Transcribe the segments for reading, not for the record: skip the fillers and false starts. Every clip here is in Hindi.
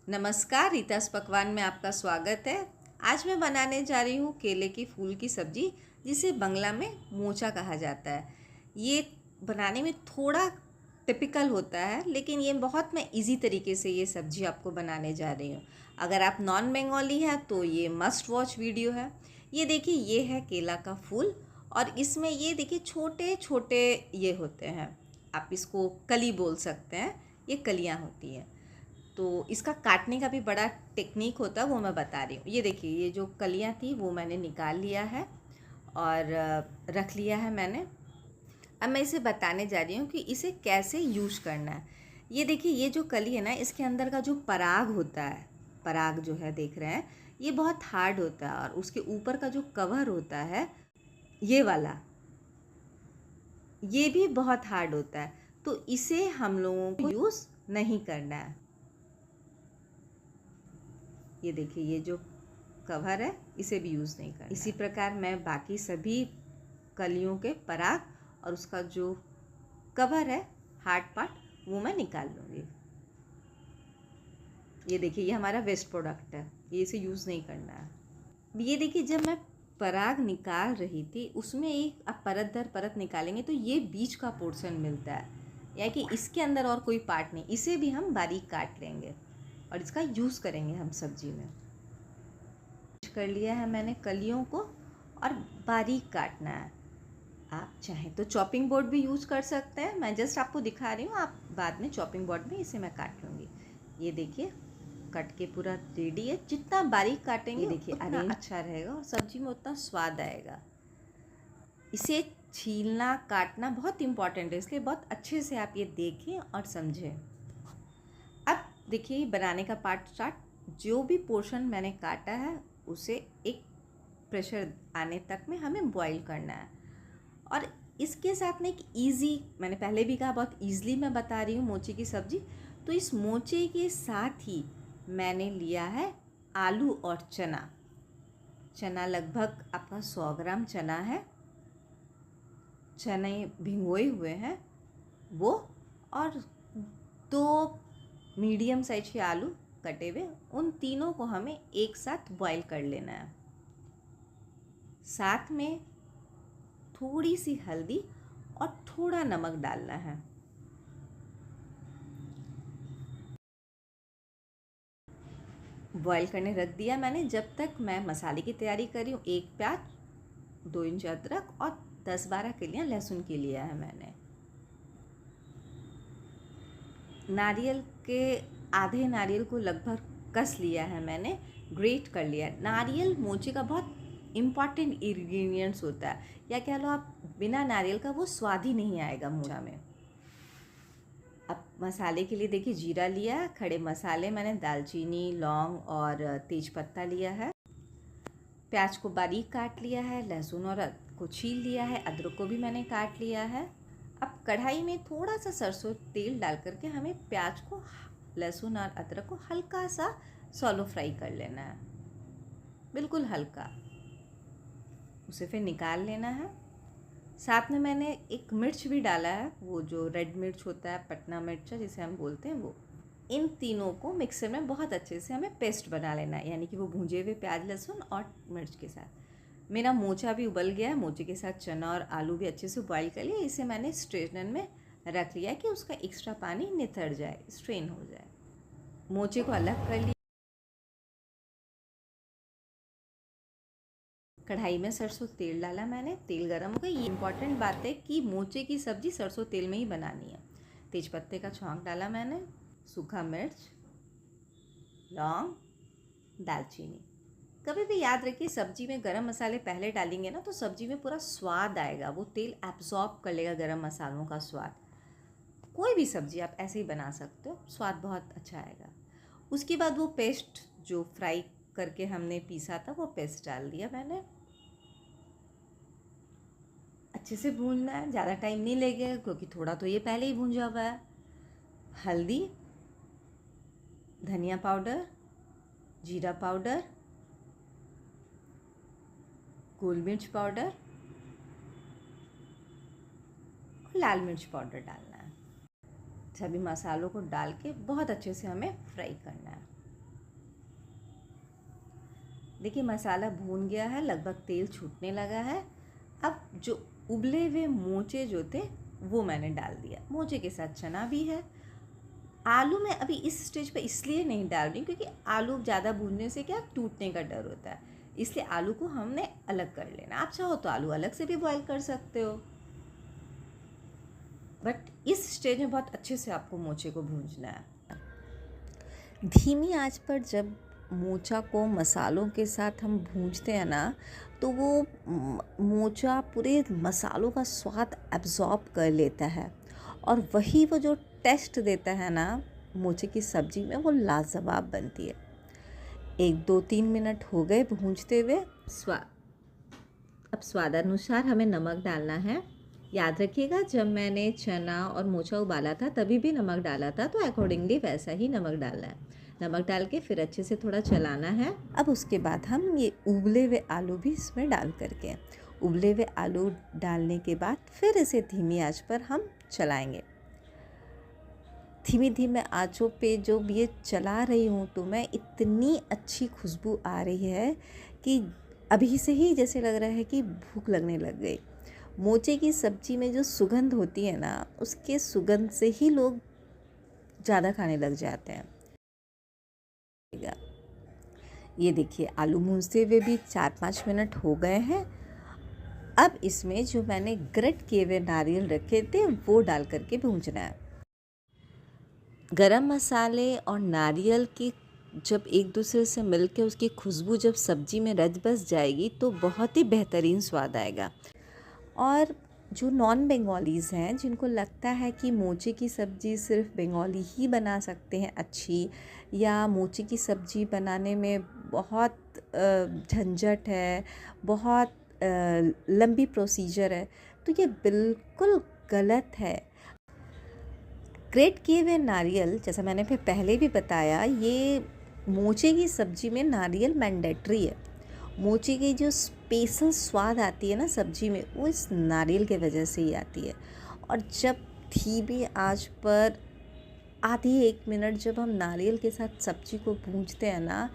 नमस्कार, रीतास पकवान में आपका स्वागत है। आज मैं बनाने जा रही हूँ केले की फूल की सब्ज़ी, जिसे बंगला में मोचा कहा जाता है। ये बनाने में थोड़ा टिपिकल होता है, लेकिन ये बहुत मैं इजी तरीके से ये सब्ज़ी आपको बनाने जा रही हूँ। अगर आप नॉन बंगाली हैं तो ये मस्ट वॉच वीडियो है। ये देखिए, ये है केला का फूल और इसमें ये देखिए छोटे छोटे ये होते हैं। आप इसको कली बोल सकते हैं, ये कलियाँ होती हैं। तो इसका काटने का भी बड़ा टेक्निक होता है, वो मैं बता रही हूँ। ये देखिए, ये जो कलियाँ थी वो मैंने निकाल लिया है और रख लिया है मैंने। अब मैं इसे बताने जा रही हूँ कि इसे कैसे यूज करना है। ये देखिए, ये जो कली है ना, इसके अंदर का जो पराग होता है, पराग जो है देख रहे हैं, ये बहुत हार्ड होता है और उसके ऊपर का जो कवर होता है ये वाला, ये भी बहुत हार्ड होता है। तो इसे हम लोगों को यूज़ नहीं करना है। ये देखिए, ये जो कवर है इसे भी यूज़ नहीं करना। इसी प्रकार मैं बाकी सभी कलियों के पराग और उसका जो कवर है हार्ड पार्ट, वो मैं निकाल लूँगी। ये देखिए, ये हमारा वेस्ट प्रोडक्ट है, ये इसे यूज़ नहीं करना है। ये देखिए, जब मैं पराग निकाल रही थी उसमें एक अब परत दर परत निकालेंगे तो ये बीच का पोर्शन मिलता है, यानी कि इसके अंदर और कोई पार्ट नहीं। इसे भी हम बारीक काट लेंगे और इसका यूज़ करेंगे हम सब्जी में। कर लिया है मैंने कलियों को और बारीक काटना है। आप चाहें तो चॉपिंग बोर्ड भी यूज़ कर सकते हैं, मैं जस्ट आपको दिखा रही हूँ। आप बाद में चॉपिंग बोर्ड में इसे मैं काट लूँगी। ये देखिए, कट के पूरा रेडी है। जितना बारीक काटेंगे देखिए उतना अच्छा रहेगा और सब्जी में उतना स्वाद आएगा। इसे छीलना काटना बहुत इम्पॉर्टेंट है, इसलिए बहुत अच्छे से आप ये देखें और समझें। अब देखिए, बनाने का पार्ट स्टार्ट। जो भी पोर्शन मैंने काटा है उसे एक प्रेशर आने तक में हमें बॉईल करना है। और इसके साथ में एक इजी, मैंने पहले भी कहा बहुत ईज़िली मैं बता रही हूँ मोचे की सब्ज़ी। तो इस मोचे के साथ ही मैंने लिया है आलू और चना। चना लगभग आपका 100 ग्राम चना है, चने भिगोए हुए हैं वो, और 2 मीडियम साइज के आलू कटे हुए। उन तीनों को हमें एक साथ बॉईल कर लेना है। साथ में थोड़ी सी हल्दी और थोड़ा नमक डालना है। बॉईल करने रख दिया मैंने। जब तक मैं मसाले की तैयारी कर रही हूँ, 1 प्याज, 2 इंच अदरक और 10-12 कलियाँ लहसुन की लिया है मैंने। नारियल के आधे नारियल को लगभग कस लिया है मैंने, ग्रेट कर लिया है। नारियल मोचे का बहुत इम्पॉर्टेंट इंग्रेडिएंट्स होता है, या कह लो आप, बिना नारियल का वो स्वाद ही नहीं आएगा मोचा में। अब मसाले के लिए देखिए, जीरा लिया, खड़े मसाले मैंने दालचीनी, लौंग और तेज पत्ता लिया है। प्याज को बारीक काट लिया है, लहसुन और को छील लिया है, अदरक को भी मैंने काट लिया है। अब कढ़ाई में थोड़ा सा सरसों तेल डाल करके हमें प्याज को, लहसुन और अदरक को हल्का सा सॉलो फ्राई कर लेना है, बिल्कुल हल्का। उसे फिर निकाल लेना है। साथ में मैंने एक मिर्च भी डाला है, वो जो रेड मिर्च होता है, पटना मिर्च जिसे हम बोलते हैं, वो। इन तीनों को मिक्सर में बहुत अच्छे से हमें पेस्ट बना लेना है, यानी कि वो भूंजे हुए प्याज, लहसुन और मिर्च के साथ। मेरा मोचा भी उबल गया है। मोचे के साथ चना और आलू भी अच्छे से बॉईल कर लिया। इसे मैंने स्ट्रेनर में रख लिया कि उसका एक्स्ट्रा पानी निथर जाए, स्ट्रेन हो जाए। मोचे को अलग कर लिया। कढ़ाई में सरसों तेल डाला मैंने, तेल गरम हो गई। ये इंपॉर्टेंट बात है कि मोचे की सब्ज़ी सरसों तेल में ही बनानी है। तेज पत्ते का छौंक डाला मैंने, सूखा मिर्च, लौंग, दालचीनी। कभी भी याद रखिए, सब्जी में गरम मसाले पहले डालेंगे ना तो सब्जी में पूरा स्वाद आएगा, वो तेल एब्जॉर्ब कर लेगा गरम मसालों का स्वाद। कोई भी सब्जी आप ऐसे ही बना सकते हो, स्वाद बहुत अच्छा आएगा। उसके बाद वो पेस्ट जो फ्राई करके हमने पीसा था, वो पेस्ट डाल दिया मैंने। अच्छे से भूनना है, ज़्यादा टाइम नहीं लगेगा क्योंकि थोड़ा तो ये पहले ही भूंजा हुआ है। हल्दी, धनिया पाउडर, जीरा पाउडर, गोल मिर्च पाउडर और लाल मिर्च पाउडर डालना है। सभी मसालों को डाल के बहुत अच्छे से हमें फ्राई करना है। देखिए मसाला भून गया है, लगभग तेल छूटने लगा है। अब जो उबले हुए मोचे जो थे वो मैंने डाल दिया, मोचे के साथ चना भी है। आलू मैं अभी इस स्टेज पे इसलिए नहीं डाल रही क्योंकि आलू ज़्यादा भूनने से क्या टूटने का डर होता है, इसलिए आलू को हमने अलग कर लेना। आप चाहो तो आलू अलग से भी बॉईल कर सकते हो, बट इस स्टेज में बहुत अच्छे से आपको मोचे को भूंजना है। धीमी आंच पर जब मोचा को मसालों के साथ हम भूंजते हैं ना, तो वो मोचा पूरे मसालों का स्वाद एब्जॉर्ब कर लेता है, और वही वो जो टेस्ट देता है ना मोचे की सब्ज़ी में, वो लाजवाब बनती है। 1-2-3 मिनट हो गए भूंजते हुए। अब स्वादानुसार हमें नमक डालना है। याद रखिएगा जब मैंने चना और मोचा उबाला था तभी भी नमक डाला था, तो अकॉर्डिंगली वैसा ही नमक डालना है। नमक डाल के फिर अच्छे से थोड़ा चलाना है। अब उसके बाद हम ये उबले हुए आलू भी इसमें डाल करके, उबले हुए आलू डालने के बाद फिर इसे धीमी आंच पर हम चलाएंगे। धीमी धीमी आंचों पे जो ये चला रही हूँ तो मैं इतनी अच्छी खुशबू आ रही है कि अभी से ही जैसे लग रहा है कि भूख लगने लग गई। मोचे की सब्ज़ी में जो सुगंध होती है ना, उसके सुगंध से ही लोग ज़्यादा खाने लग जाते हैं। ये देखिए आलू भूनते हुए भी 4-5 मिनट हो गए हैं। अब इसमें जो मैंने ग्रेट किए हुए नारियल रखे थे वो डाल करके भूंजना है। गरम मसाले और नारियल की जब एक दूसरे से मिलके उसकी खुशबू जब सब्ज़ी में रच बस जाएगी तो बहुत ही बेहतरीन स्वाद आएगा। और जो नॉन बंगालीज़ हैं, जिनको लगता है कि मोचे की सब्ज़ी सिर्फ बंगाली ही बना सकते हैं अच्छी, या मोचे की सब्ज़ी बनाने में बहुत झंझट है, बहुत लंबी प्रोसीजर है, तो ये बिल्कुल गलत है। ग्रेट किए हुए नारियल, जैसा मैंने फिर पहले भी बताया, ये मोचे की सब्ज़ी में नारियल मैंडेटरी है। मोचे की जो स्पेशल स्वाद आती है ना सब्ज़ी में, वो इस नारियल के वजह से ही आती है। और जब धीमी आंच पर आधी 1 मिनट जब हम नारियल के साथ सब्ज़ी को भूंजते हैं ना,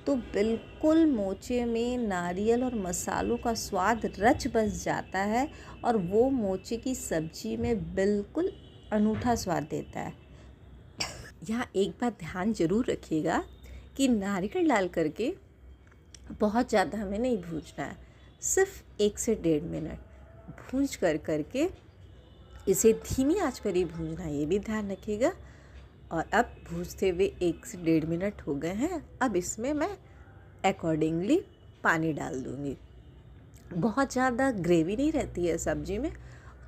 तो बिल्कुल मोचे में नारियल और मसालों का स्वाद रच बस जाता है, और वो मोचे की सब्ज़ी में बिल्कुल अनूठा स्वाद देता है। यहाँ एक बात ध्यान ज़रूर रखिएगा कि नारियल डाल करके बहुत ज़्यादा हमें नहीं भूनना है, सिर्फ 1 से 1.5 मिनट भूंज करके इसे धीमी आंच पर ही भूनना है, ये भी ध्यान रखिएगा। और अब भूनते हुए 1 से 1.5 मिनट हो गए हैं। अब इसमें मैं अकॉर्डिंगली पानी डाल दूँगी। बहुत ज़्यादा ग्रेवी नहीं रहती है सब्ज़ी में,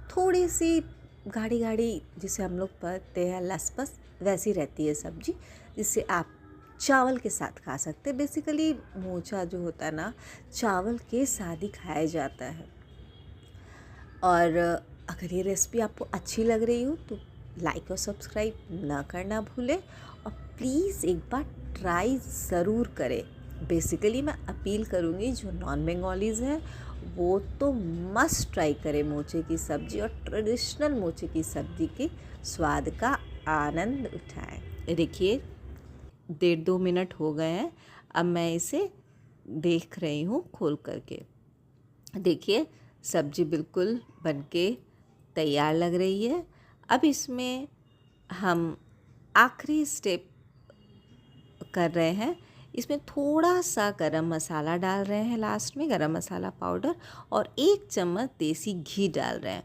थोड़ी सी गाढ़ी गाढ़ी जिसे हम लोग कहते हैं लसपस, वैसी रहती है सब्ज़ी, जिससे आप चावल के साथ खा सकते हैं। बेसिकली मोचा जो होता है ना, चावल के साथ ही खाया जाता है। और अगर ये रेसिपी आपको अच्छी लग रही हो तो लाइक और सब्सक्राइब ना करना भूलें, और प्लीज़ एक बार ट्राई ज़रूर करें। बेसिकली मैं अपील करूँगी जो नॉन बंगालीज़ हैं वो तो मस्ट ट्राई करें मोचे की सब्ज़ी, और ट्रेडिशनल मोचे की सब्ज़ी के स्वाद का आनंद उठाएं। देखिए 1.5-2 मिनट हो गए हैं। अब मैं इसे देख रही हूँ खोल करके। देखिए सब्ज़ी बिल्कुल बनके तैयार लग रही है। अब इसमें हम आखिरी स्टेप कर रहे हैं, इसमें थोड़ा सा गरम मसाला डाल रहे हैं लास्ट में, गरम मसाला पाउडर, और 1 चम्मच देसी घी डाल रहे हैं,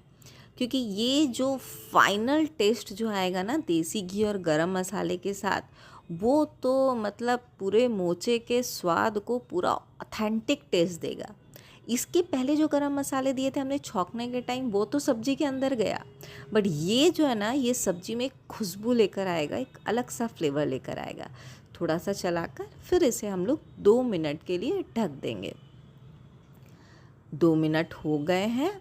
क्योंकि ये जो फाइनल टेस्ट जो आएगा ना देसी घी और गरम मसाले के साथ, वो तो मतलब पूरे मोचे के स्वाद को पूरा ऑथेंटिक टेस्ट देगा। इसके पहले जो गरम मसाले दिए थे हमने छौंकने के टाइम, वो तो सब्ज़ी के अंदर गया, बट ये जो है ना, ये सब्ज़ी में एक खुशबू लेकर आएगा, एक अलग सा फ्लेवर लेकर आएगा। थोड़ा सा चलाकर फिर इसे हम लोग 2 मिनट के लिए ढक देंगे। 2 मिनट हो गए हैं,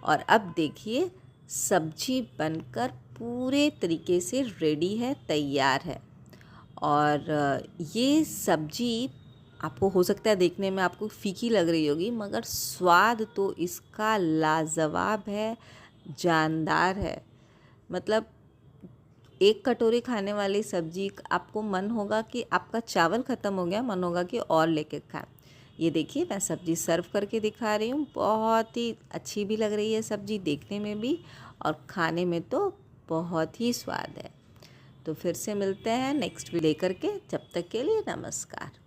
और अब देखिए सब्ज़ी बनकर पूरे तरीके से रेडी है, तैयार है। और ये सब्ज़ी आपको हो सकता है देखने में आपको फीकी लग रही होगी, मगर स्वाद तो इसका लाजवाब है, जानदार है। मतलब एक कटोरी खाने वाली सब्ज़ी आपको मन होगा कि आपका चावल ख़त्म हो गया, मन होगा कि और लेके खाएं। ये देखिए मैं सब्ज़ी सर्व करके दिखा रही हूँ। बहुत ही अच्छी भी लग रही है सब्ज़ी देखने में भी, और खाने में तो बहुत ही स्वाद है। तो फिर से मिलते हैं नेक्स्ट वीडियो लेकर के, जब तक के लिए नमस्कार।